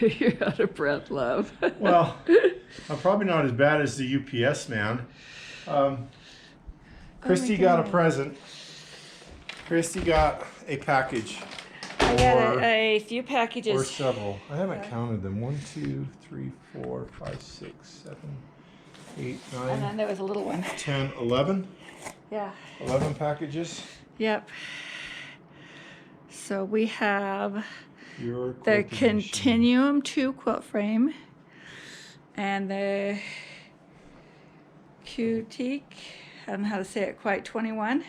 You're out of breath, love. Well, I'm probably not as bad as the UPS man. Christy got a present. Christy got a package. I got a few packages. Or several. I haven't counted them. 1, 2, 3, 4, 5, 6, 7, 8, 9. And then there was a little one. 10, 11. Yeah. 11 packages. Yep. So we have Your the quilting Contiuum II quilt frame and the Quilt, I don't know how to say it quite, 21.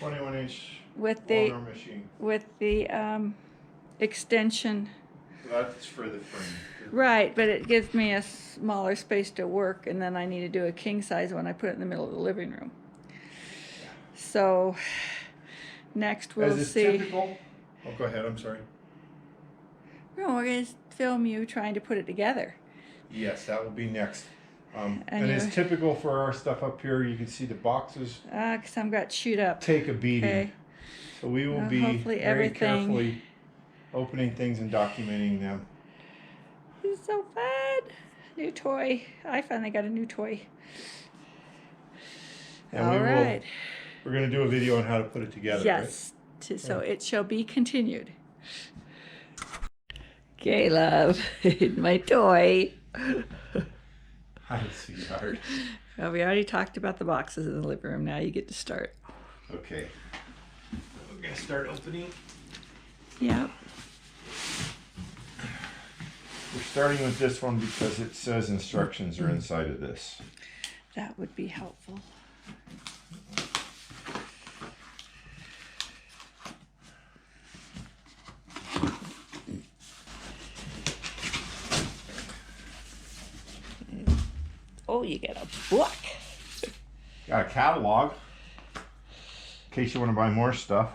21-inch With the machine. with the extension. That's for the frame. Right, but it gives me a smaller space to work, and then I need to do a king size when I put it in the middle of the living room. So next we'll As is see. typical. Oh, go ahead. I'm sorry. No, we're going to film you trying to put it together. Yes, that will be next. And And it's typical for our stuff up here. You can see the boxes because I've got chewed up. take a beating. Okay. So we will be Hopefully very everything- carefully opening things and documenting them. This is so fun. New toy. I finally got a new toy. And All right. we're going to do a video on how to put it together. Yes. So it shall be continued. Okay, love. My toy. Hi, sweetheart. Well, we already talked about the boxes in the living room. Now you get to start. Okay. We're going to start opening. Yep. We're starting with this one because it says instructions are inside of this. That would be helpful. Oh, you get a book. Got a catalog in case you want to buy more stuff.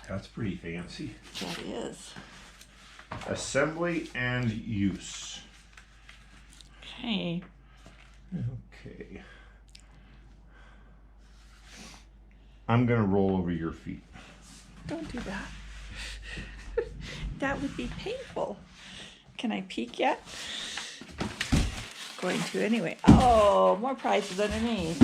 That's pretty fancy. That is. Assembly and use. Okay. Okay. I'm going to roll over your feet. Don't do that. That would be painful. Can I peek yet? Going to anyway. Oh, more prizes underneath.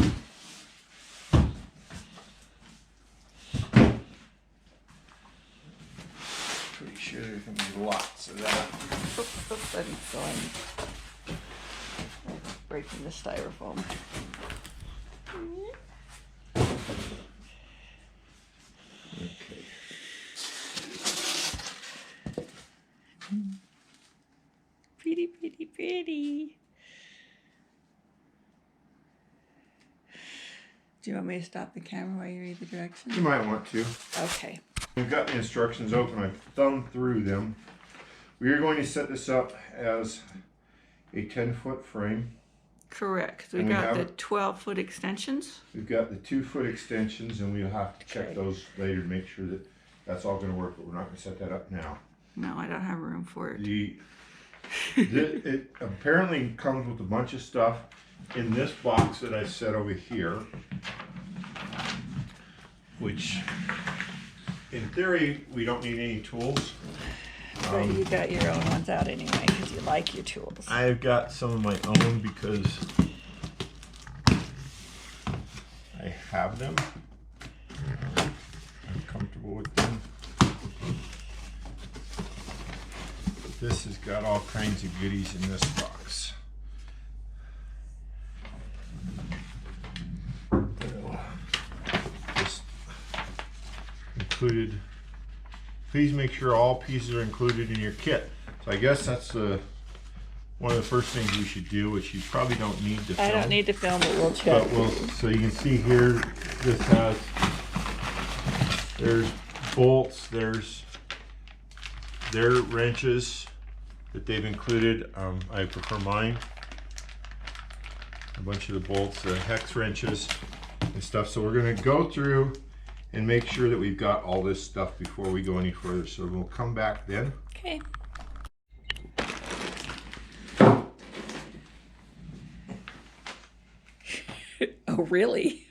Pretty sure there's going to be lots of that. Oops, oops, I'm going. Breaking the styrofoam. Okay. Pretty, pretty, pretty. Do you want me to stop the camera while you read the directions? You might want to. Okay. We've got the instructions open. I've thumbed through them. We are going to set this up as a 10-foot frame. Correct. We And we got have the it. 12-foot extensions. We've got the 2-foot extensions, and we'll have to check Okay. those later to make sure that that's all going to work, but we're not going to set that up now. No, I don't have room for it. It apparently comes with a bunch of stuff in this box that I set over here, which in theory we don't need any tools. But you got your own ones out anyway because you like your tools. I've got some of my own because I have them. I'm comfortable with them. This has got all kinds of goodies in this box. Just included. Please make sure all pieces are included in your kit. So I guess that's one of the first things we should do, which you probably don't need to film. I don't need to film, but we'll check. But so you can see here, this there's bolts, there's their wrenches that they've included. I prefer mine. A bunch of the bolts, the hex wrenches and stuff. So we're gonna go through and make sure that we've got all this stuff before we go any further. So we'll come back then. Okay. Oh, really?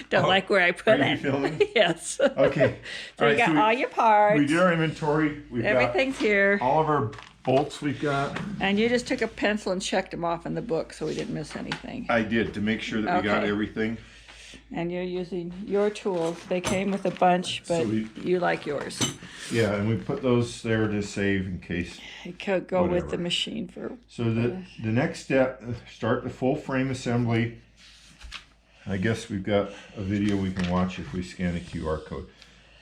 Don't Oh, like where I put are you it. filming? Yes. Okay. So you got all your parts. We did our inventory. We've Everything's here. got all of our bolts we've got. And you just took a pencil and checked them off in the book so we didn't miss anything. I did, to make sure that we got Okay. everything. And you're using your tools. They came with a bunch, but So you like yours. Yeah, and we put those there to save in case. It could go with Whatever. the machine for. So the next step, start the full frame assembly. I guess we've got a video we can watch if we scan a QR code.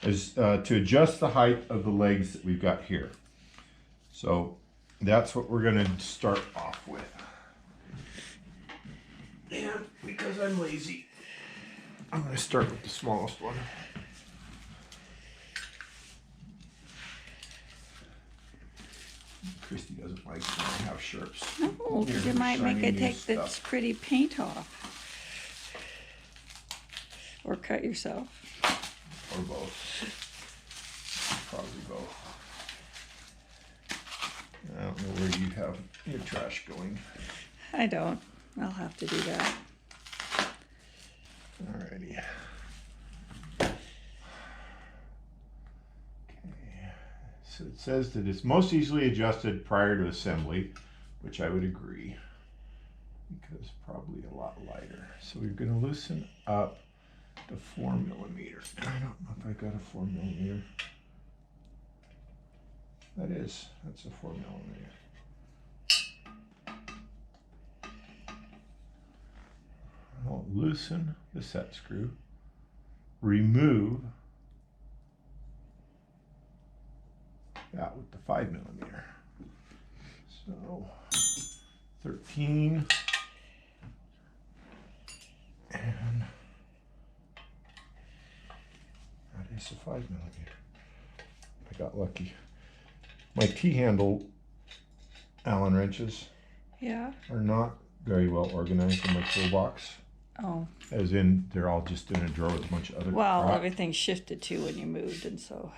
Is to adjust the height of the legs that we've got here. So that's what we're gonna start off with. And because I'm lazy, I'm gonna start with the smallest one. Christy doesn't like when I have sharps. No, Here, you might make shiny it new take the stuff. pretty paint off. Or cut yourself. Or both. Probably both. I don't know where you have your trash going. I don't. I'll have to do that. Alrighty. Okay. So it says that it's most easily adjusted prior to assembly, which I would agree, because probably a lot lighter. So we're going to loosen up the 4mm. I don't know if I got a 4mm. That's a 4mm. I'll loosen the set screw, remove that with the 5mm. So 13 and that is a 5mm. I got lucky. My T-handle Allen wrenches Yeah. are not very well organized in my toolbox. Oh. As in, they're all just in a drawer with a bunch of other Well, crap. everything shifted too when you moved, and so.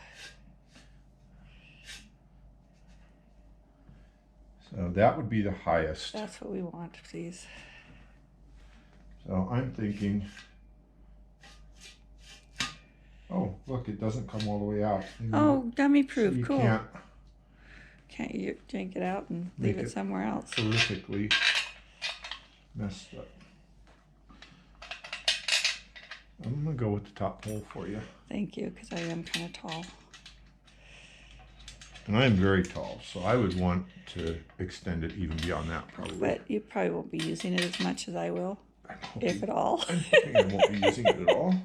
So that would be the highest. That's what we want, please. So I'm thinking, oh, look, it doesn't come all the way out. Oh, dummy So proof. you Cool. can't You yank it out and Make leave it it somewhere else? horrifically messed up. I'm gonna go with the top hole for you. Thank you, because I am kind of tall. And I am very tall, so I would want to extend it even beyond that, probably. But you probably won't be using it as much as I will, I'm if at all. I'm hoping I won't be using it at all.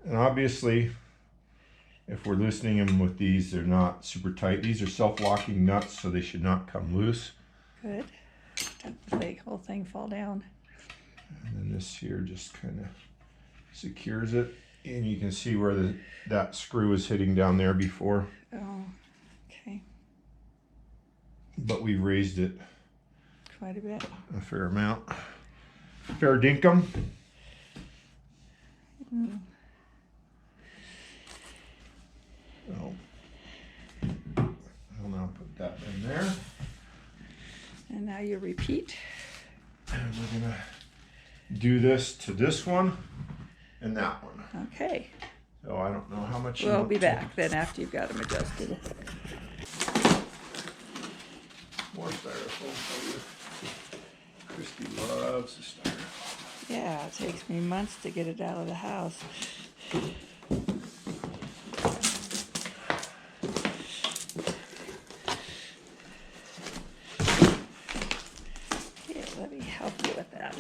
And obviously, if we're loosening them with these, they're not super tight. These are self-locking nuts, so they should not come loose. Good. Don't the whole thing fall down. And then this here just kind of secures it. And you can see where that screw is hitting down there before. Oh, okay. But we raised it Quite a bit. a fair amount. Fair dinkum. Mm. So I'll now put that in there. And now you repeat. And we're gonna do this to this one and that one. Okay. So I don't know how much you We'll want be to- back then after you've got them adjusted. More styrofoam for you. Christy loves the styrofoam. Yeah, it takes me months to get it out of the house. Here, let me help you with that.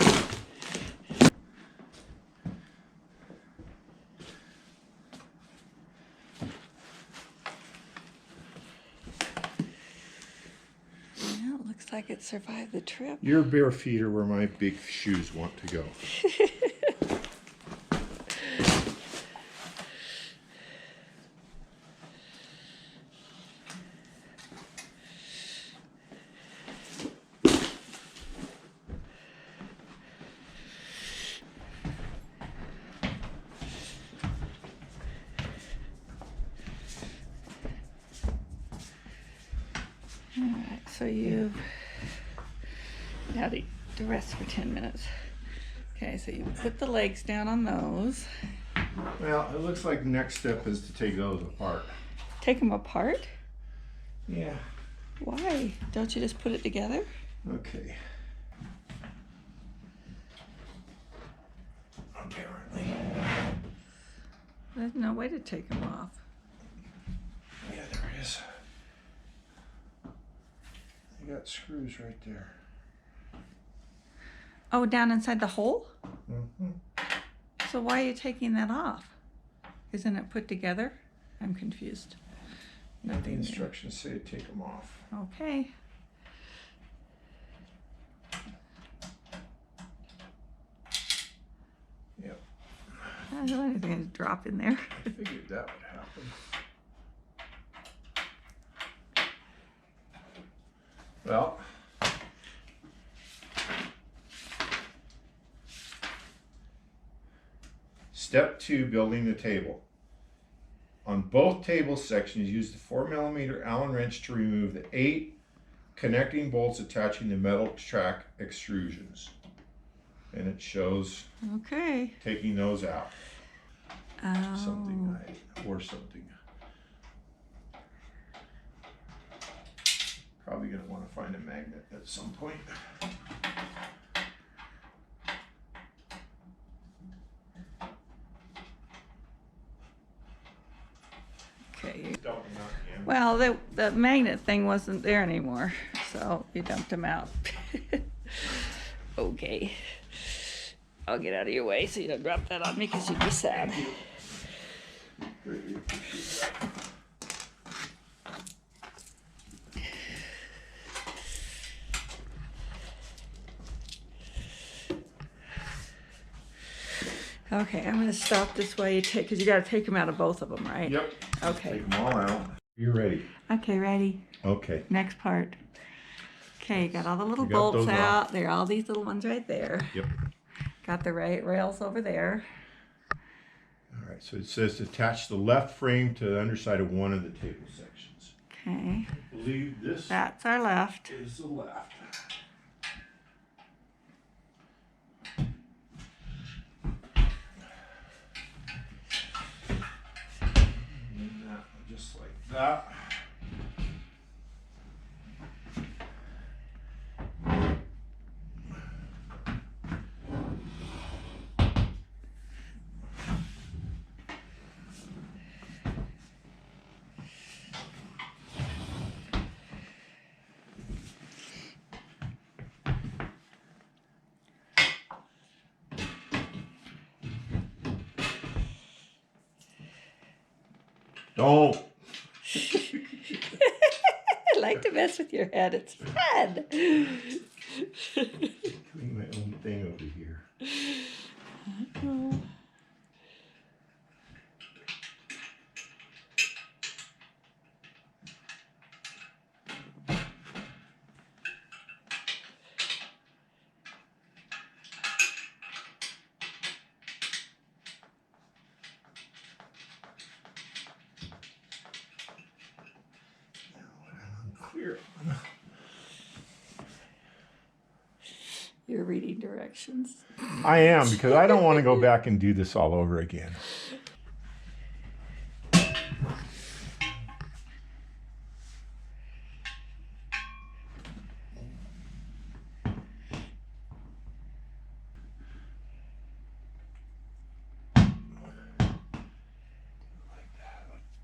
Well, it looks like it survived the trip. Your bare feet are where my big shoes want to go. All right, so you've Now to rest for 10 minutes. Okay, so you put the legs down on those. Well, it looks like the next step is to take those apart. Take them apart? Yeah. Why? Don't you just put it together? Okay. Apparently. There's no way to take them off. Yeah, there is. You got screws right there. Oh, down inside the hole? Mm-hmm. So why are you taking that off? Isn't it put together? I'm confused. The Nothing there. instructions say to take them off. Okay. Yep. I don't know anything to drop in there. I figured that would happen. Well, step 2, building the table. On both table sections, use the 4mm Allen wrench to remove the 8 connecting bolts attaching the metal track extrusions. And it shows Okay. taking those out. Oh. Something. Probably going to want to find a magnet at some point. Okay. Dump them out again. Well, the magnet thing wasn't there anymore, so you dumped them out. Okay. I'll get out of your way so you don't drop that on me because you'd be sad. Greatly appreciate that. Okay, I'm going to stop this while you take, because you got to take them out of both of them, right? Yep. Okay. Take them all out. You're ready. Okay, ready. Okay. Next part. Okay, got all the little We got bolts those out. There are all these little ones right there. Yep. Got the rails over there. All right, so it says to attach the left frame to the underside of one of the table sections. Okay. I believe this That's our left. is the left. And that, just like that. Don't. I like to mess with your head. It's fun. Doing my own thing over here. Clear. You're reading directions. I am, because I don't want to go back and do this all over again. Like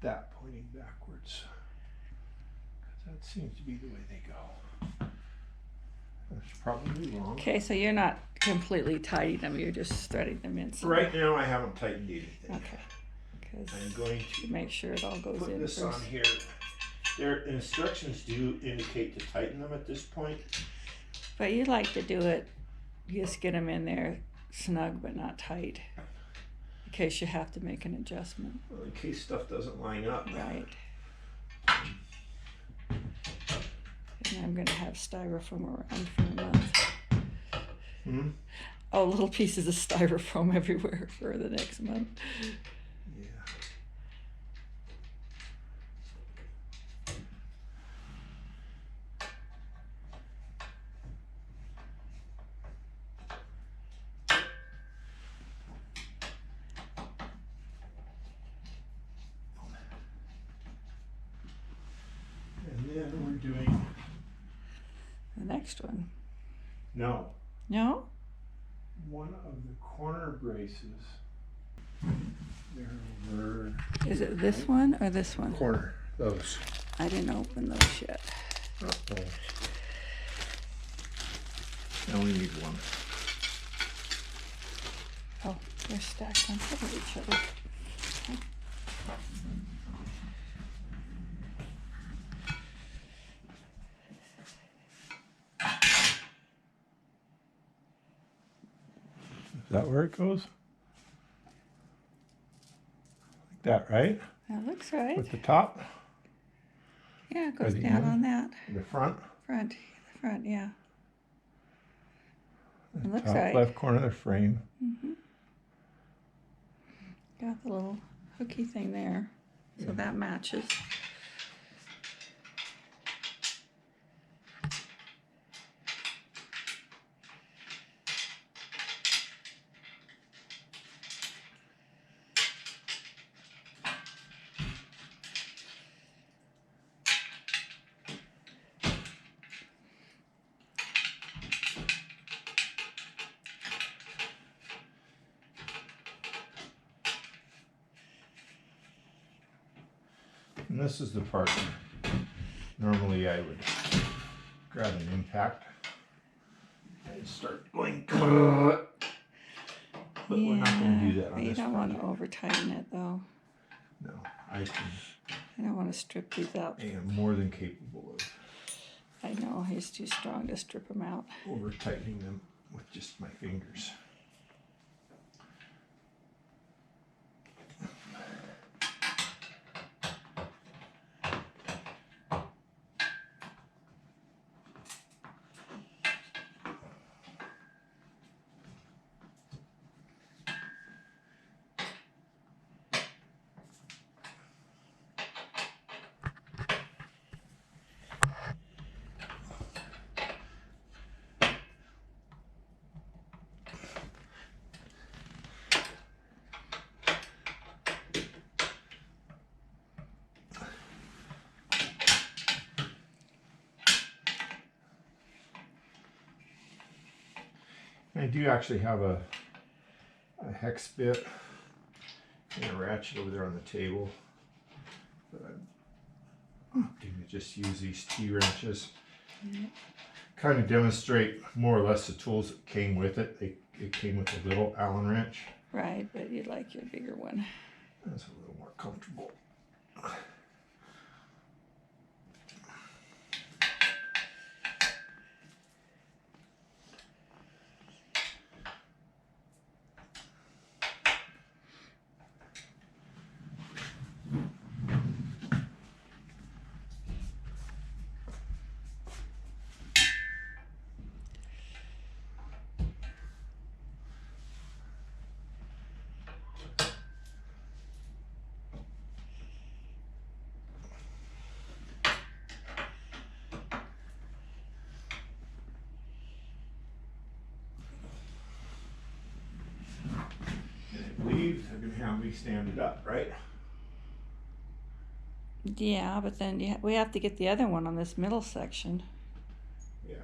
that, pointing backwards. That seems to be the way they go. That's probably wrong. Okay, so you're not completely tightening them. You're just threading them in. Right now, I haven't tightened anything. Okay. Because I'm going to make sure it all goes put in this first. on here. Their instructions do indicate to tighten them at this point. But you like to do it, just get them in there snug but not tight. In case you have to make an adjustment. Well, in case stuff doesn't line up. Right. And I'm going to have styrofoam around for a month. Hmm? Oh, little pieces of styrofoam everywhere for the next month. Yeah. next one. No. No? One of the corner braces. There were Is it this one or this one? corner, those. I didn't open those yet. Uh-oh. I only need one. Oh, they're stacked on top of each other. Okay. Is that where it goes? Like that, right? That looks right. With the top? Yeah, it goes the down end? on that. The front? Front, yeah. It looks Top right. left corner of the frame. Mm-hmm. Got the little hooky thing there, so that matches. And this is the part normally I would grab an impact and start going, but we're not going to do that on You this don't want to project. over tighten it though. No, I don't want to strip these out. am more than capable of I know he's too strong to strip them out. over tightening them with just my fingers. I do actually have a hex bit and a ratchet over there on the table, but I'm going to just use these T-wrenches. Kind of demonstrate more or less the tools that came with it. It came with a little Allen wrench. Right, but you'd like your bigger one. That's a little more comfortable. I believe they're going to have me stand it up, right? Yeah, but then we have to get the other one on this middle section, Yeah.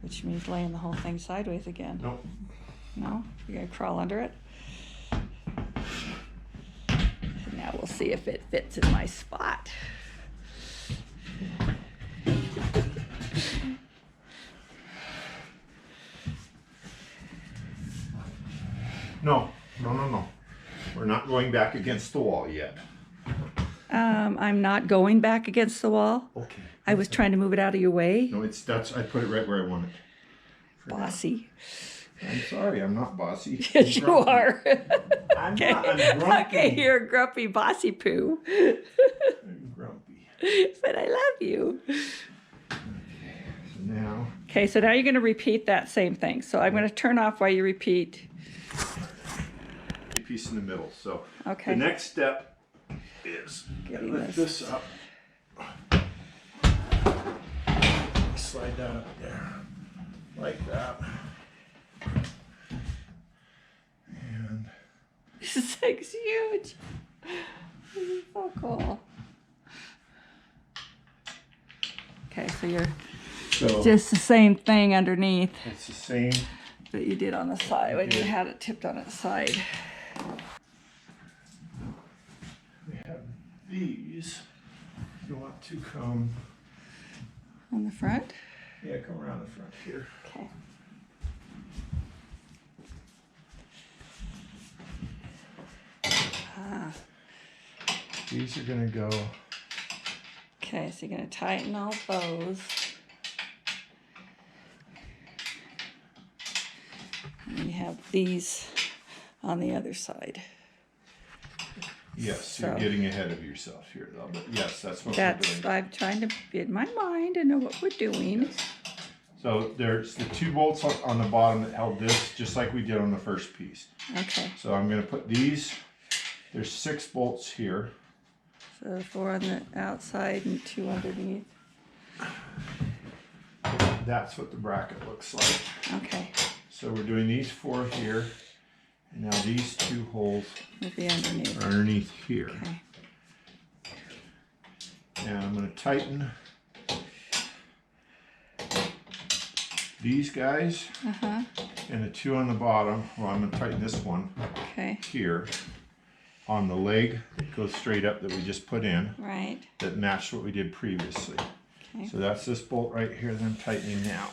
which means laying the whole thing sideways again. Nope. No? You're going to crawl under it? Now we'll see if it fits in my spot. No. We're not going back against the wall yet. I'm not going back against the wall. Okay. I was trying to move it out of your way. No, I put it right where I want it. Bossy. I'm sorry, I'm not bossy. Yes, you are. I'm Okay. not. I'm grumpy. Okay, you're a grumpy bossy poo. I'm grumpy. But I love you. So now, Okay, so now you're going to repeat that same thing. So I'm going to turn off while you repeat. a piece in the middle. So Okay. the next step is Getting lift this. this up. Slide that up there. Like that. And This thing's huge. This is so cool. Okay, so so you're So just the same thing underneath it's the same. that you did on the side when you had it tipped on its side. We have these. If you want to come On the front? Yeah, come around the front here. Okay. These are going to go. Okay, so you're going to tighten all those. And you have these on the other side. Yes, So you're getting ahead of yourself here, though. But yes, that's what we're that's, doing. I'm trying to get my mind and know what we're doing. Yes. So there's the 2 bolts on the bottom that held this, just like we did on the first piece. Okay. So I'm going to put these. There's 6 bolts here. So 4 on the outside and 2 underneath. That's what the bracket looks like. Okay. So we're doing these 4 here. And now these 2 holes Will be underneath. are underneath here. Okay. And I'm going to tighten these guys and the 2 on the bottom. Well, I'm going to tighten this one Okay. here on the leg that goes straight up that we just put in. Right. That matched what we did previously. Okay. So that's this bolt right here that I'm tightening now.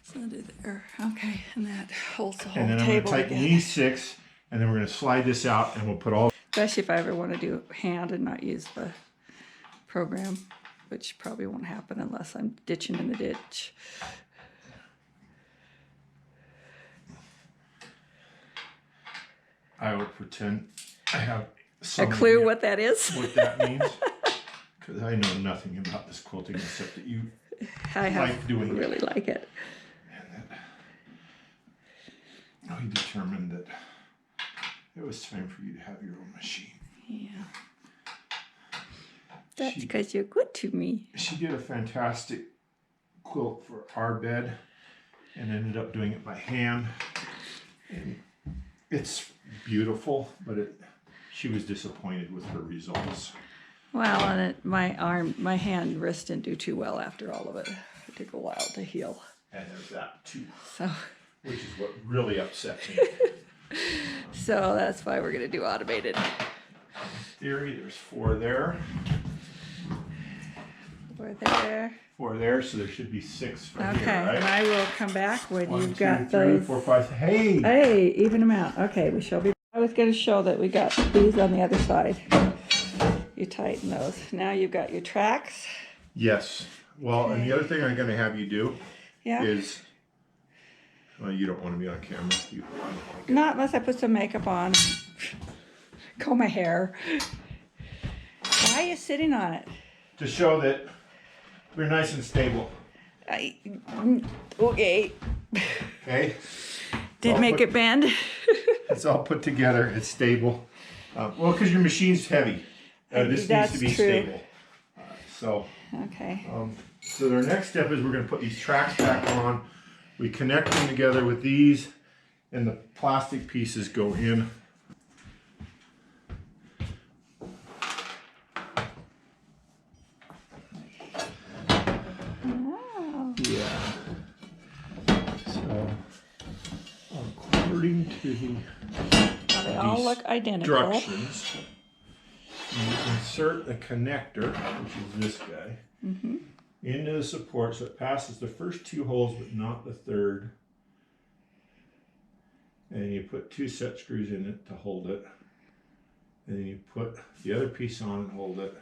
So do there. Okay, and that holds the whole And then I'm going table to tighten together. these 6, and then we're going to slide this out, and we'll put all. Especially if I ever want to do hand and not use the program, which probably won't happen unless I'm ditching in the ditch. I will pretend I have A some clue idea what that is? what that means, because I know nothing about this quilting except that you I like doing it. really like it. And that we determined that it was time for you to have your own machine. Yeah. That's because you're good to me. She did a fantastic quilt for our bed and ended up doing it by hand. And it's beautiful, but she was disappointed with her results. Well, and my hand wrist didn't do too well after all of it. It took a while to heal. And there's that too, So which is what really upset me. So that's why we're going to do automated. Theory, there's 4 there. 4 there. 4 there, so there should be 6 from Okay, here, right? and I will come back when 1, you've 2, got 3, those. 4, 5. Hey! Hey, even them out. Okay, we shall be. I was going to show that we got these on the other side. You tighten those. Now you've got your tracks. Yes. Well, and the other thing I'm going to have you do is, well, you don't want to be on camera. Not unless I put some makeup on. Comb my hair. Why are you sitting on it? To show that we're nice and stable. Okay. Okay? Did make it bend? It's all put together. It's stable. Well, because your machine's heavy. This needs to be stable. So Okay. So our next step is we're going to put these tracks back on. We connect them together with these, and the plastic pieces go in. Wow. Yeah. So according to the Well, they all look identical. instructions, you insert a connector, which is this guy, into the support so it passes the first 2 holes but not the third. And you put 2 set screws in it to hold it. And then you put the other piece on and hold it.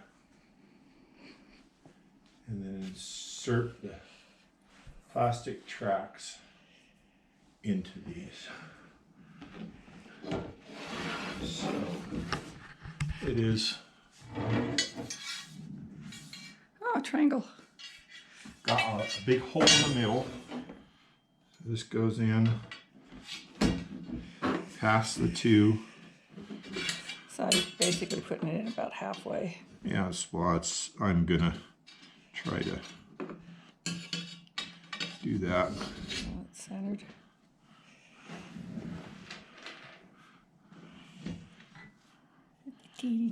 And then insert the plastic tracks into these. So it is triangle. got a big hole in the middle. This goes in past the 2. So I'm basically putting it in about halfway. Yeah, I'm gonna try to do that. So it's centered.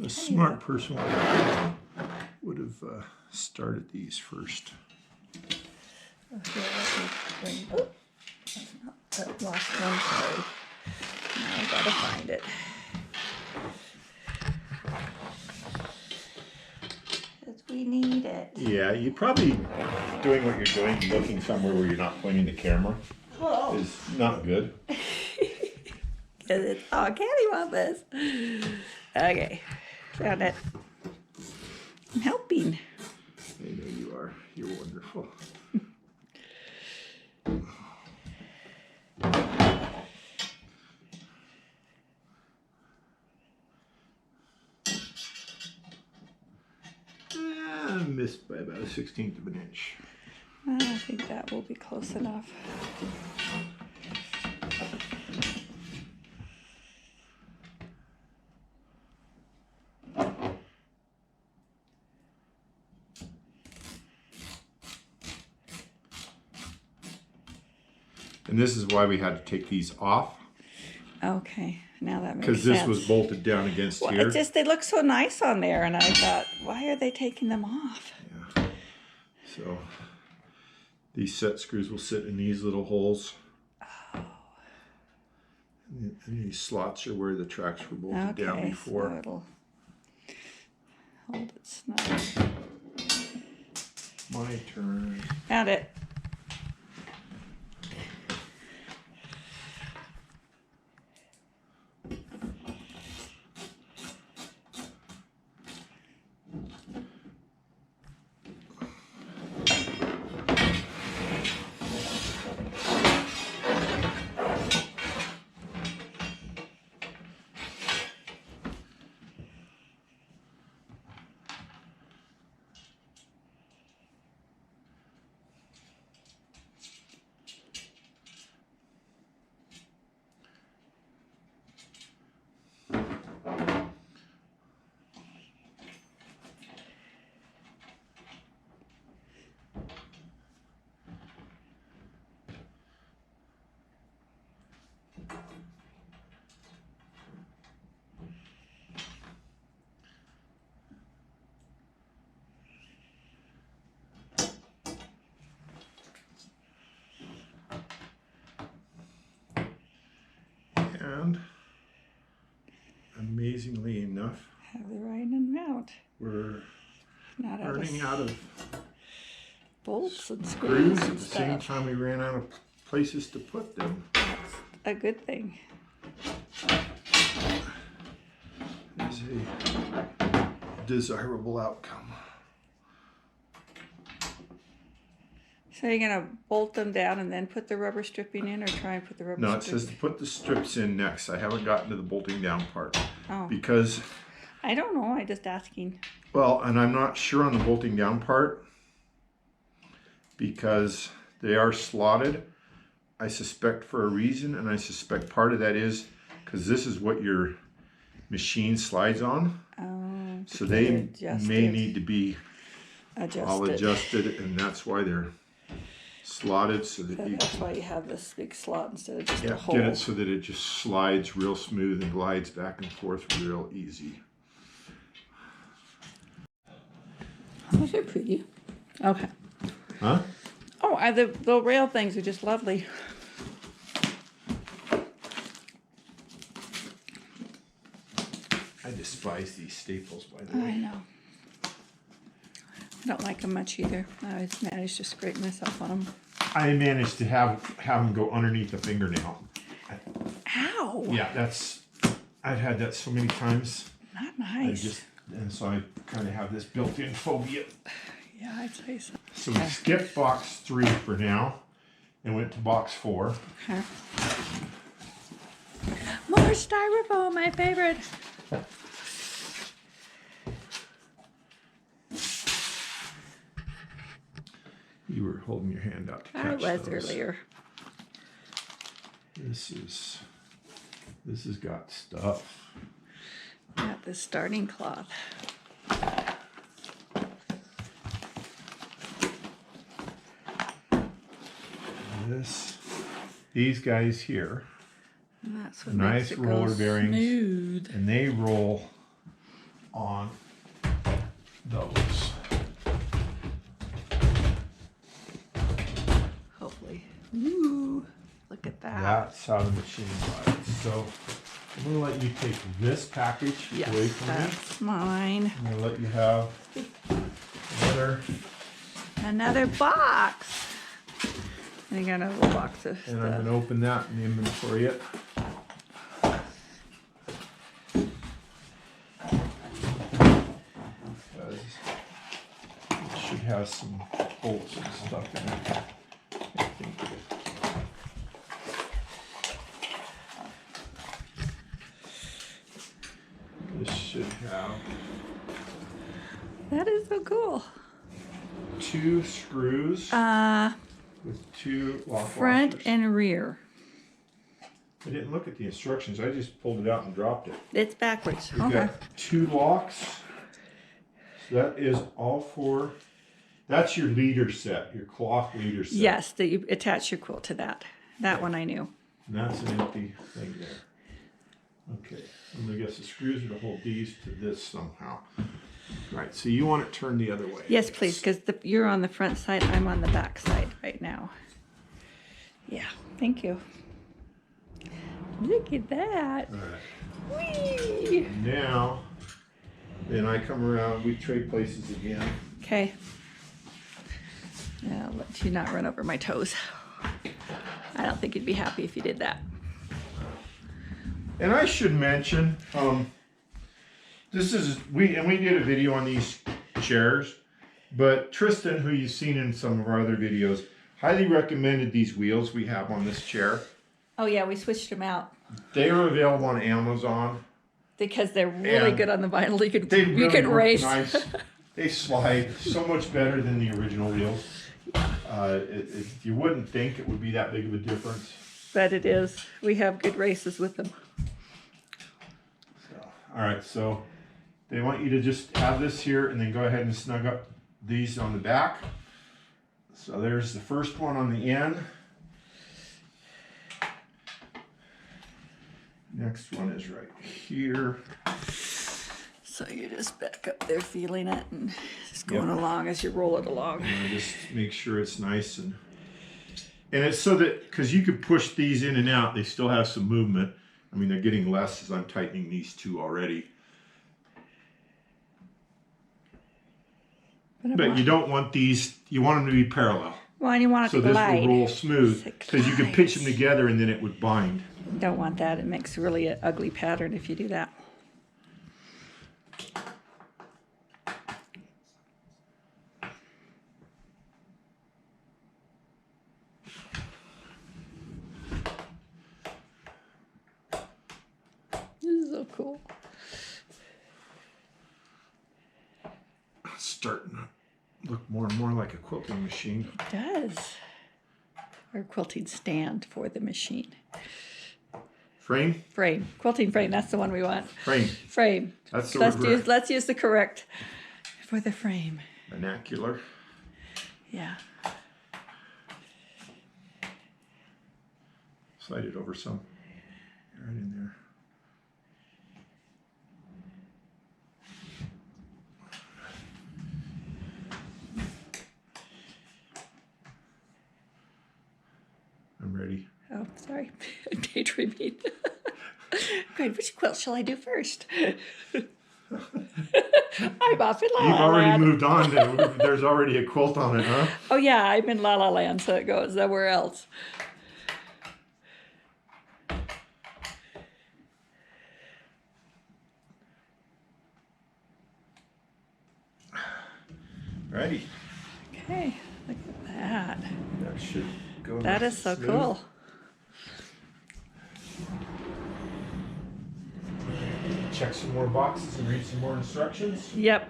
A smart person would have started these first. here, let me bring, oh, that's not, that lost one, sorry. Now I gotta find it. 'Cause we need it. Yeah, you probably doing what you're doing, looking somewhere where you're not pointing the camera is not good. Cause it's, oh, Candy wants this. Okay, found it. I'm helping. I know you are. You're wonderful. I missed by about 1/16 of an inch. I think that will be close enough. And this is why we had to take these off. Okay, now that makes sense. Because this was bolted down against well, here. it just, they look so nice on there, and I thought, why are they taking them off? Yeah. So these set screws will sit in these little holes. Oh. And these slots are where the tracks were bolted down before. So it'll hold it snug. My turn. Found it. And amazingly enough, Have the right amount. we're Not out running of out of bolts and screws screws at and the same stuff. time we ran out of places to put them. That's a good thing. Is a desirable outcome. So you're gonna bolt them down and then put the rubber stripping in, or try and put the rubber No, it stripping? says to put the strips in next. I haven't gotten to the bolting down part. Oh. Because, I don't know, I just asking. well, and I'm not sure on the bolting down part because they are slotted. I suspect for a reason, and I suspect part of that is because this is what your machine slides on. Oh, So they may adjusted. need to be all adjusted, and that's why they're slotted so that So you that's why you have this big slot instead of just a yeah, hole. get it so that it just slides real smooth and glides back and forth real easy. Those are pretty. Okay. Huh? Oh, the rail things are just lovely. I despise these staples, by the I way. know. I don't like them much either. I always manage to scrape myself on them. I managed to have them go underneath the fingernail. Ow! Yeah, I've had that so many times. Not nice. And so I kind of have this built-in phobia. Yeah, I'd say so. So we skipped box 3 for now and went to box 4. Okay. More styrofoam, my favorite. You were holding your hand out to I catch was those. earlier. This has got stuff. Got the starting cloth. These guys here, And that's what nice makes it roller go bearings, smooth. and they roll on those. Ooh, look at that. That's how the machine slides. So I'm going to let you take this package away Yes, from me. that's mine. I'm going to let you have Another box. I got another box of and I'm stuff. going to open that and inventory it. Because it should have some bolts and stuff in it. I think. This should have That is so cool. 2 screws with 2 lock Front washers. and rear. I didn't look at the instructions. I just pulled it out and dropped it. It's backwards. We've Okay. got 2 locks. So that is all for. That's your leader set, your cloth leader set. Yes, that you attach your quilt to that. That one I knew. And that's an empty thing there. Okay. And I guess the screws are to hold these to this somehow. Right. So you want it turned the other way. Yes, please, because you're on the front side. I'm on the back side right now. Yeah. Thank you. Look at that. All right. Whee! Now, then I come around. We trade places again. Okay. I'll let you not run over my toes. I don't think you'd be happy if you did that. And I should mention, we did a video on these chairs, but Tristan, who you've seen in some of our other videos, highly recommended these wheels we have on this chair. Oh yeah, we switched them out They are available on Amazon. because they're really And good on the vinyl. They You really could work race. nice. They slide so much better than the original wheels. You wouldn't think it would be that big of a difference. But it is. We have good races with them. So, all right, so they want you to just have this here and then go ahead and snug up these on the back. So there's the first one on the end. Next one is right here. So you just back up there feeling it and just going along as you roll it along. And just make sure it's nice and it's so that, because you could push these in and out, they still have some movement. I mean, they're getting less as I'm tightening these 2 already. But you don't want these, you want them to be parallel. Well, and you want it So to this glide. will roll smooth, It because you could pitch them glides. together and then it would bind. Don't want that. It makes really an ugly pattern if you do that. This is so cool. It's starting to look more and more like a quilting machine. It does. Or quilting stand for the machine. Frame? Frame. Quilting frame. That's the one we want. Frame. Frame. That's the Let's use the correct for the frame. vernacular. Yeah. Slide it over some. Right in there. I'm ready. Oh, sorry. Daydreaming. Good. Which quilt shall I do first? I'm off in La You've La already Land. moved on. There's already a quilt on it, huh? Oh, yeah. I'm in La La Land, so it goes somewhere else. Ready. Okay. Look at that. That should go. That nice is so and smooth. cool. Check some more boxes and read some more instructions. Yep.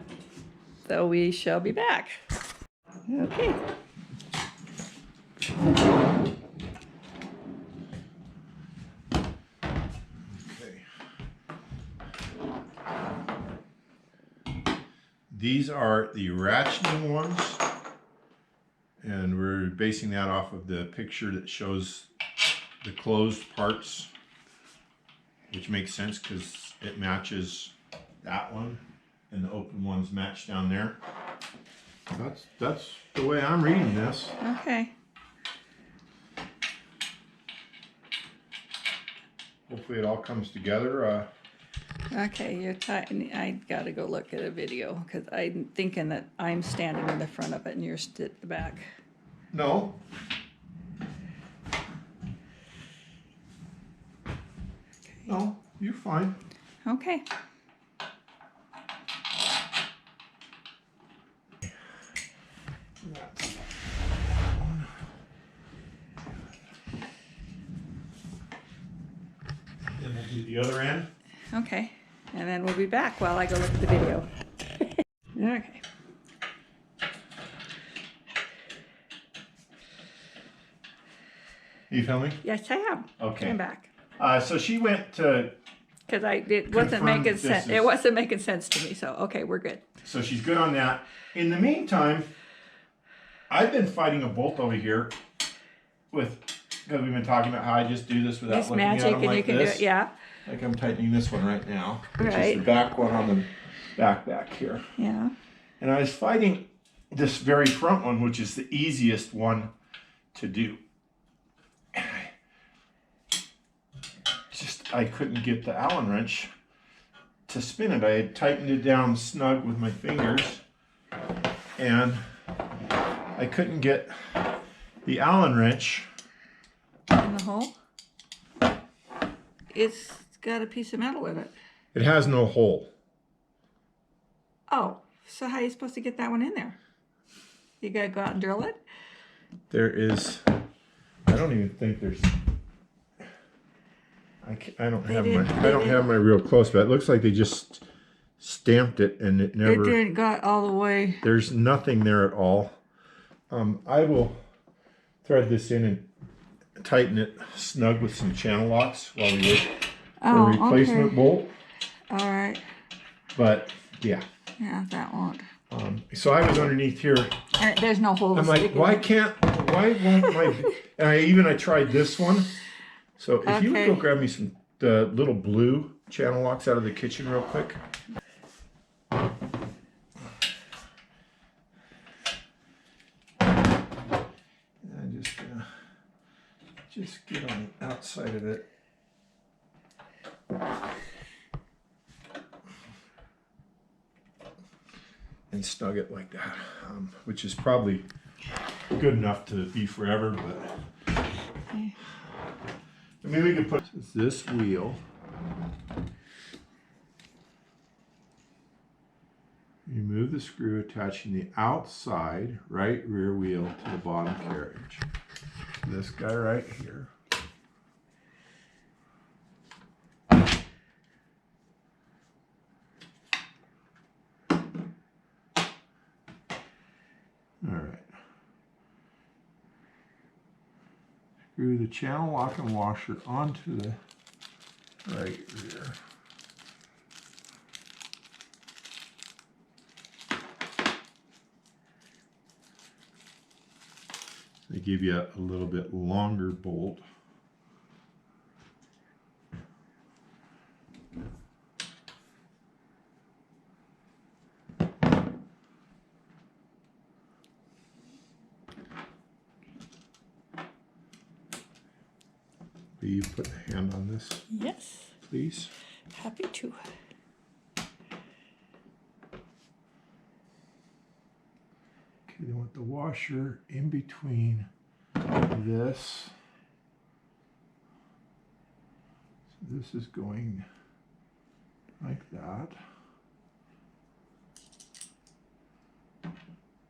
So we shall be back. Okay. Okay. These are the ratcheting ones, and we're basing that off of the picture that shows the closed parts, which makes sense because it matches that one, and the open ones match down there. That's the way I'm reading this. Okay. hopefully it all comes together. Okay, you're tight. I gotta go look at a video because I'm thinking that I'm standing in the front of it and you're at the back. No. No, you're fine. Okay. Then we'll do the other end. Okay. And then we'll be back while I go look at the video. Okay. You filming? Yes, I am. Okay. I'm back. So she went to. Because it wasn't Confirm making this sense. is- It wasn't making sense to me. So okay, we're good. So she's good on that. In the meantime, I've been fighting a bolt over here because we've been talking about how I just do this without It's looking at magic, them and like you can this. do it. Yeah. Like I'm tightening this one right now, which Right. is the back one on the back here. Yeah. And I was fighting this very front one, which is the easiest one to do. And I couldn't get the Allen wrench to spin it. I had tightened it down snug with my fingers, and I couldn't get the Allen wrench. In the hole. It's got a piece of metal in it. It has no hole. Oh, so how are you supposed to get that one in there? You gotta go out and drill it? There is, I don't even think there's, I don't have my real close, but it looks like they just stamped it and it never. It didn't got all the way. There's nothing there at all. I will thread this in and tighten it snug with some channel locks while we wait for a replacement bolt. All right. But yeah. Yeah, that won't. So I was underneath here. There's no hole. I'm like, why won't my? And I tried this one. So if you would go grab me some little blue channel locks out of the kitchen real quick. I'm just gonna get on the outside of it. And snug it like that, which is probably good enough to be forever, but I mean, we could put this wheel. Remove the screw attaching the outside right rear wheel to the bottom carriage. This guy right here. All right. Screw the channel lock and washer onto the right rear. They give you a little bit longer bolt. Will you put the hand on this? Yes. Please. Happy to. Okay, they want the washer in between this. So this is going like that.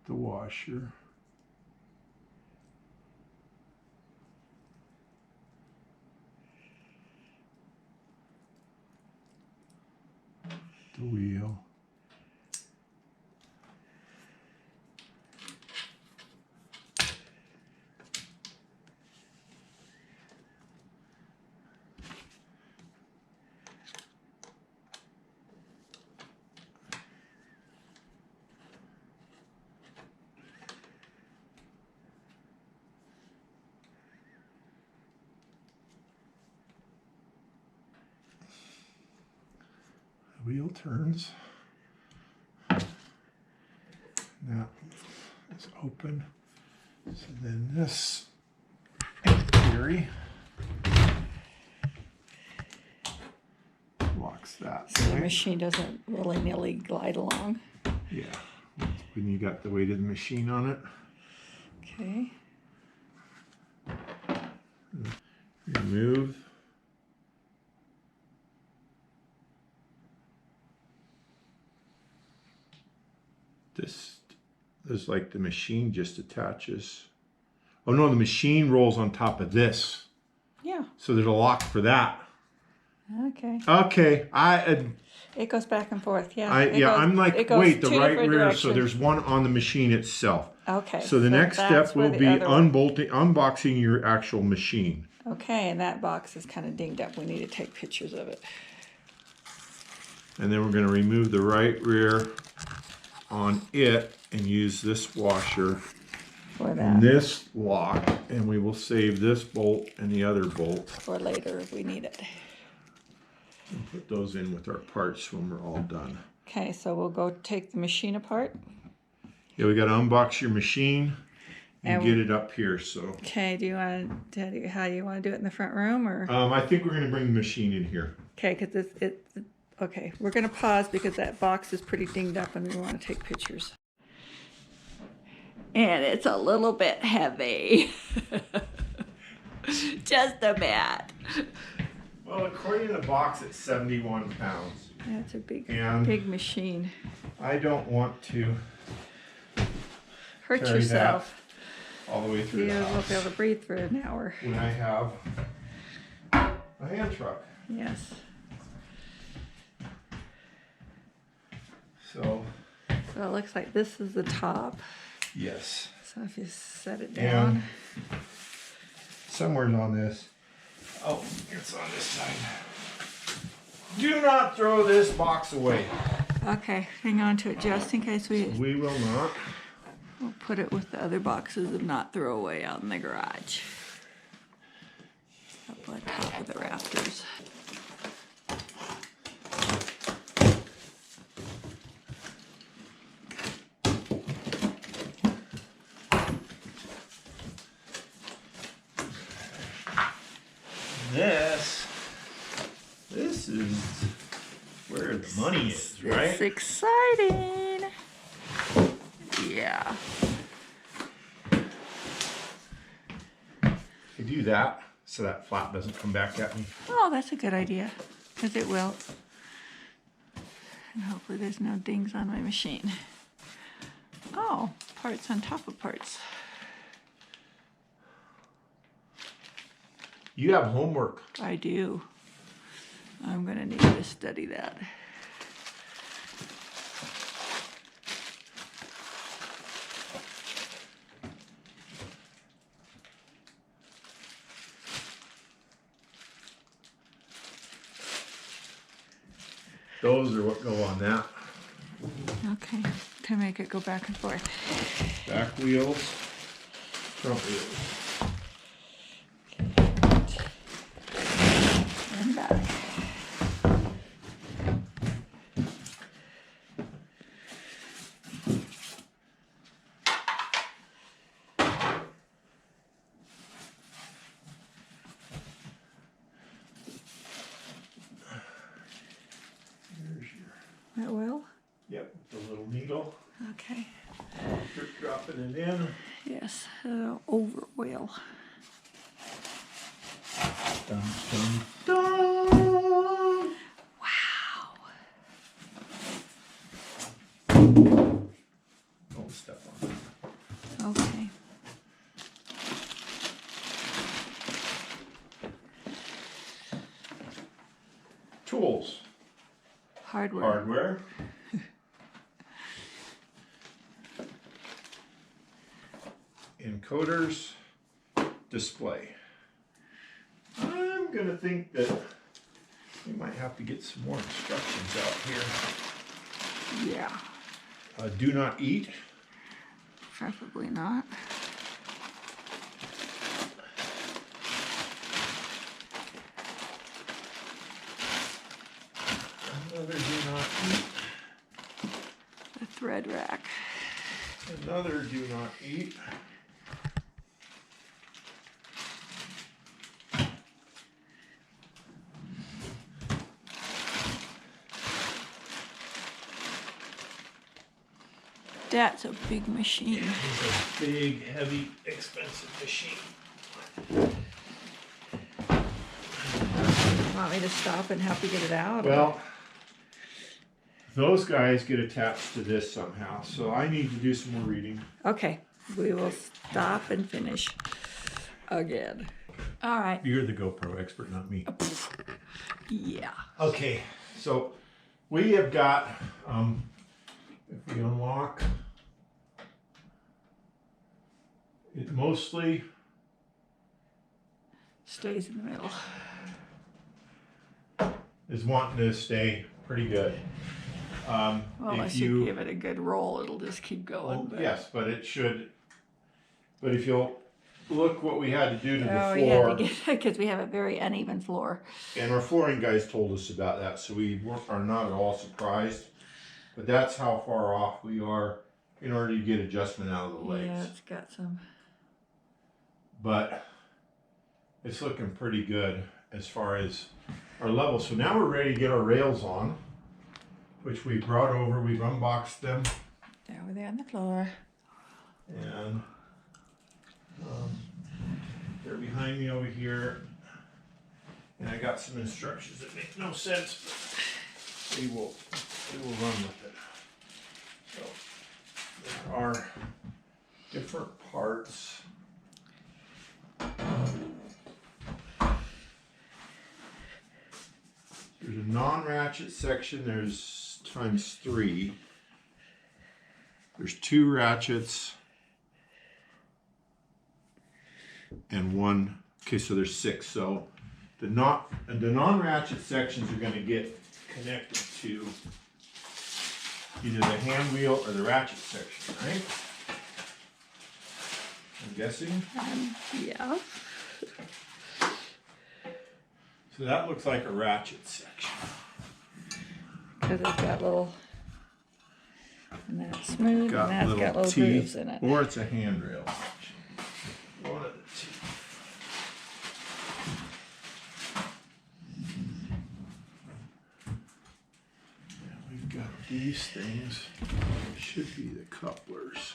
The washer. The wheel. The wheel turns. Now it's open. So then this, in theory, locks that. So the right? machine doesn't willy-nilly glide along. Yeah. When you got the weight of the machine on it. Okay. Remove. This is like the machine just attaches. Oh no, the machine rolls on top of this. Yeah. So there's a lock for that. Okay. Okay, It goes back and forth. Yeah. I'm like, it goes wait, the two right different rear. directions. So there's one on the machine itself. Okay. So the next that's step will where the be other one- unboxing your actual machine. Okay, and that box is kind of dinged up. We need to take pictures of it. And then we're going to remove the right rear on it and use this washer For that. and this lock, and we will save this bolt and the other bolt. For later if we need it. And put those in with our parts when we're all done. Okay, so we'll go take the machine apart. Yeah, we got to unbox your machine and And get it up here. So. Okay, do you want to tell you how you want to do it in the front room or? I think we're going to bring the machine in here. Okay, because okay, we're going to pause because that box is pretty dinged up and we want to take pictures. And it's a little bit heavy. Just a bit. Well, according to the box, it's 71 pounds. That's a big machine. I don't want to Hurt carry yourself. that all the way through You the won't house be able to breathe for an hour. when I have a hand truck. Yes. So, So it looks like this is the top. yes. So if you set it down. And somewhere on this. Oh, it's on this side. Do not throw this box away. Okay, hang on to it just in case we We will not. we'll put it with the other boxes and not throw away out in the garage. Up on top of the rafters. This is where the money is, right? It's exciting. Yeah. I do that so that flap doesn't come back at me. Oh, that's a good idea, because it will. And hopefully there's no dings on my machine. Oh, parts on top of parts. You have homework. I do. I'm gonna need to study that. Those are what go on that. Okay, to make it go back and forth. Back wheels, front wheels. And back. That will? Yep, the little needle. Okay. Dropping it in. Yes, over wheel. Dun, dun, dun. Wow. Don't step on that. Okay. Tools. Hardware. Hardware. Encoders. Display. I'm gonna think that we might have to get some more instructions out here. Yeah. Do not eat. Preferably not. Another do not eat. A thread rack. Another do not eat. That's a big machine. It's a big, heavy, expensive machine. Want me to stop and help you get it out? Well, those guys get attached to this somehow, so I need to do some more reading. Okay, we will stop and finish again. All right. You're the GoPro expert, not me. Yeah. Okay, so we have got, if we unlock, it mostly Stays in the middle. is wanting to stay pretty good. Well, if unless you give it a good roll, it'll just keep going. Well, yes, but it should. But if you'll look what we had to do to the Oh, floor, yeah, because we have a very uneven floor. and our flooring guys told us about that, so we are not at all surprised. But that's how far off we are in order to get adjustment out of the legs. Yeah, it's got some. But it's looking pretty good as far as our level. So now we're ready to get our rails on, which we brought over. We've unboxed them. There, we're there on the floor. And they're behind me over here. And I got some instructions that make no sense, but we will run with it. So there are different parts. There's a non-ratchet section. There's ×3. There's 2 ratchets and 1. Okay, so there's 6. So the non-ratchet sections are going to get connected to either the hand wheel or the ratchet section, right? I'm guessing. Yeah. So that looks like a ratchet section. Because it's got little, and that's smooth, and that's got little teeth, grooves in it. or it's a handrail section. One of the two. Yeah, we've got these things. Should be the couplers.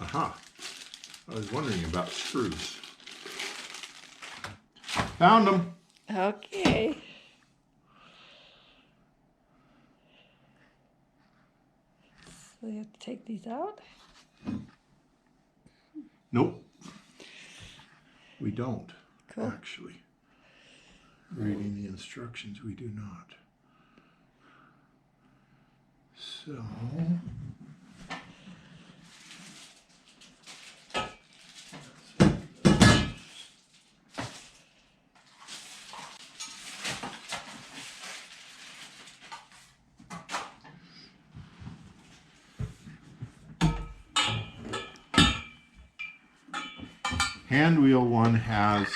Aha. I was wondering about screws. Found them. Okay. So you have to take these out? Nope. We don't. Cool. Actually. Reading the instructions, we do not. So. Hand wheel one has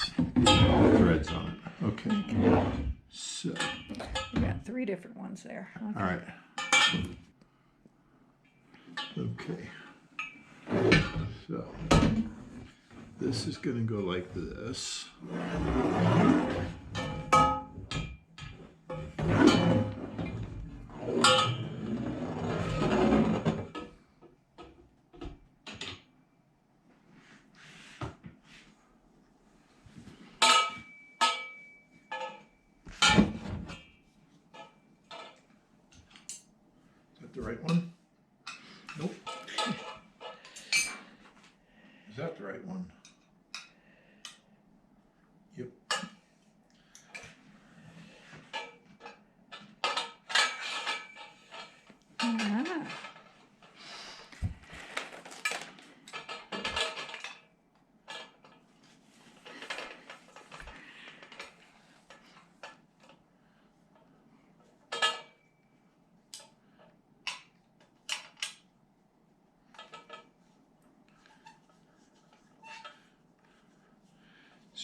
threads on it. Okay. So. We got 3 different ones there. Okay. All right. Okay. So this is going to go like this. The right one? Nope. Is that the right one? Yep. Ah.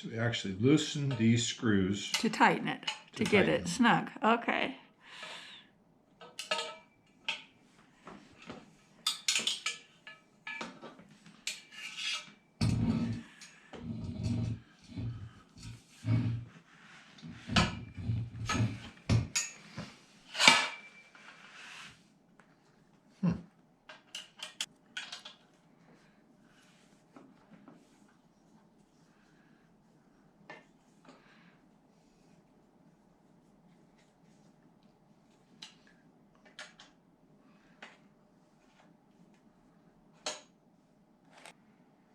So we actually loosen these screws. To tighten it, to get tighten it them. snug. Okay.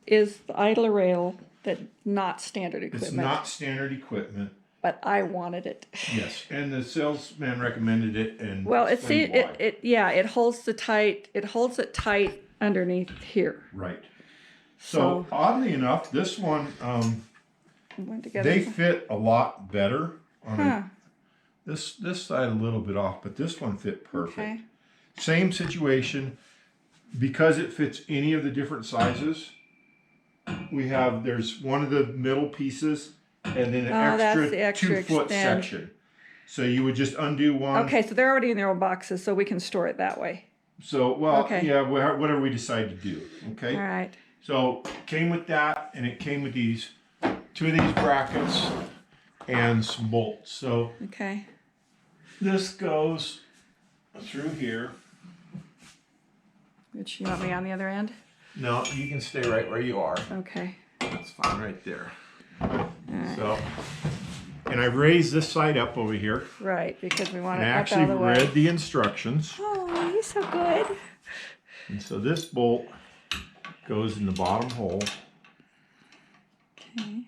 Is the idler rail that not standard equipment? It's not standard equipment. But I wanted it. Yes, and the salesman recommended it, and Well, explained why. it holds it tight underneath here. Right. So oddly enough, this one Went together. they fit a lot better on this side a little bit off, but this one fit perfect. Okay. Same situation, because it fits any of the different sizes. There's one of the middle pieces and then an that's the extra 2-foot extend. section. So you would just undo one. Okay, so they're already in their own boxes, so we can store it that way. So, well, Okay. yeah, whatever we decide to do, okay? All right. So, came with that, and it came with these, 2 of these brackets and some bolts. So, Okay. this goes through here. Which, you want me on the other end? No, you can stay right where you are. Okay. That's fine right there. All right. So, and I raised this side up over here. Right, because we want And it I up out of actually the way. read the instructions. Oh, you're so good. And so this bolt goes in the bottom hole. Okay.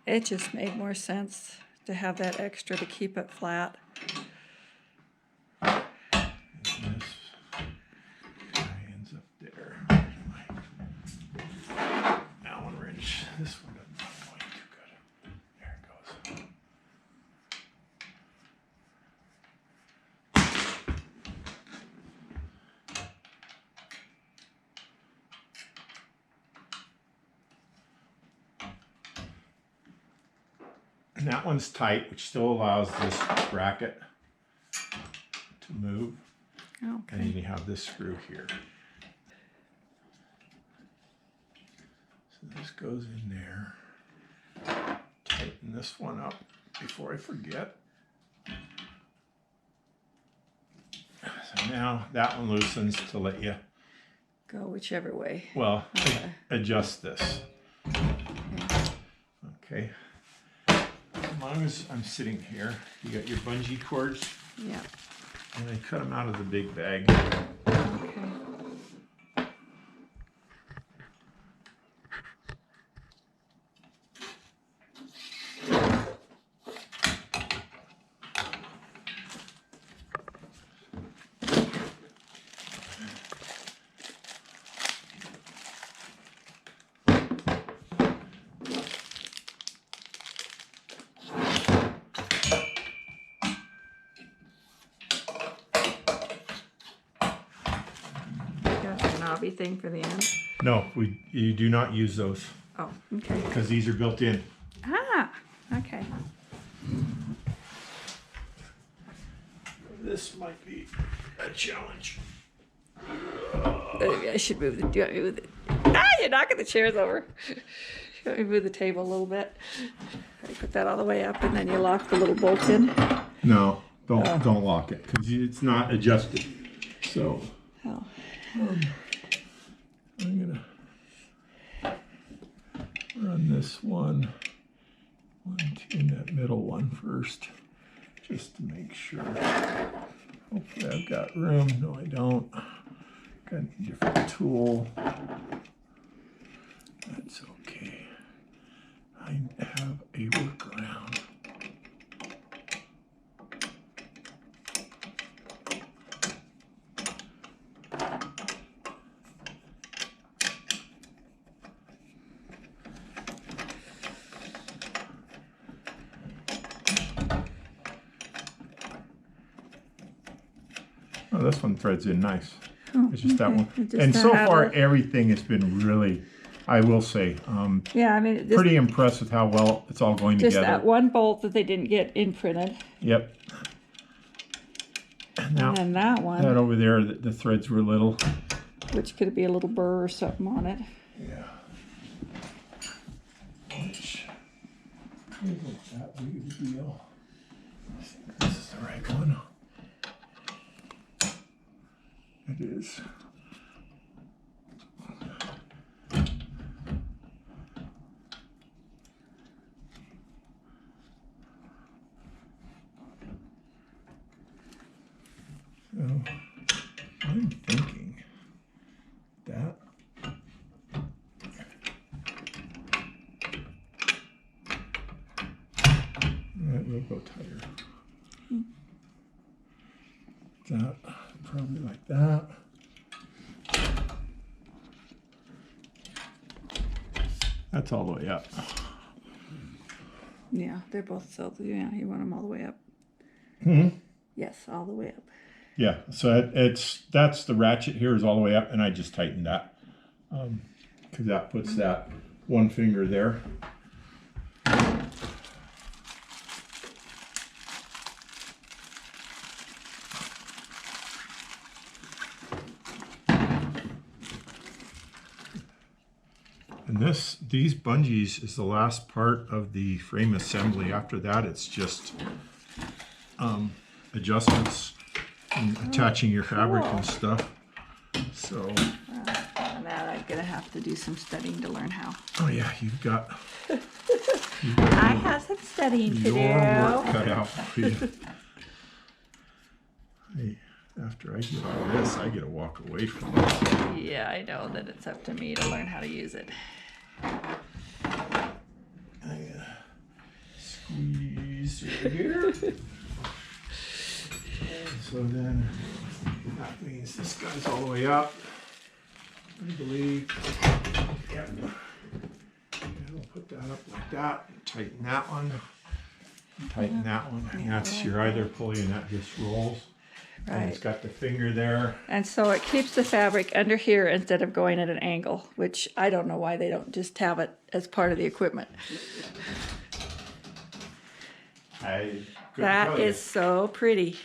It just made more sense to have that extra to keep it flat. And this guy ends up there. Allen wrench. This one doesn't point too good. There it goes. And that one's tight, which still allows this bracket to move. And then Okay. you have this screw here. So this goes in there. Tighten this one up before I forget. So now that one loosens to let you, Go whichever way. well, Okay. adjust this. Okay. As long as I'm sitting here, you got your bungee cords, Yeah. and I cut them out of the big bag. Okay. Got the knobby thing for the end. No, you do not use those Oh, okay. because these are built in. Ah, okay. This might be a challenge. I should move the. Do you want me to move the? Ah, you're knocking the chairs over. You want me to move the table a little bit? I put that all the way up, and then you lock the little bolt in. No, don't lock it because it's not adjusted. So Oh. I'm gonna run this one in that middle one first, just to make sure. Hopefully I've got room. No, I don't. Got a different tool. That's okay. I have a workaround. Oh, this one threads in nice. Oh, It's just that okay. one. It just And so had far, a- everything has been really I will say, Yeah, I mean, pretty impressed with how well it's all going just together. that one bolt that they didn't get imprinted. Yep. Now, And then that one, that over there, the threads were little. which could be a little burr or something on it. Yeah. Which isn't that big of a deal. I think this is the right one. It is. So, I'm thinking that will go tighter. That, probably like that. That's all the way up. Yeah, they're both so, yeah, you want them all the way up. Hmm. Yes, all the way up. Yeah, so that's the ratchet here is all the way up, and I just tightened that because that puts that one finger there. And these bungees is the last part of the frame assembly. After that, it's just adjustments and attaching your fabric and stuff. So. And that I'm gonna have to do some studying to learn how. Oh yeah, you've got I have some studying to do. your work cut out for you. Hey, after I get all this, I get to walk away from it. Yeah, I know that it's up to me to learn how to use it. I squeeze through here. And so then that means this guy's all the way up, I believe. Yep. And we'll put that up like that. Tighten that one. Tighten that one. And that's your either pulley, and that just rolls. And it's got the finger there. And so it keeps the fabric under here instead of going at an angle, which I don't know why they don't just have it as part of the equipment. I couldn't That tell you. is so pretty.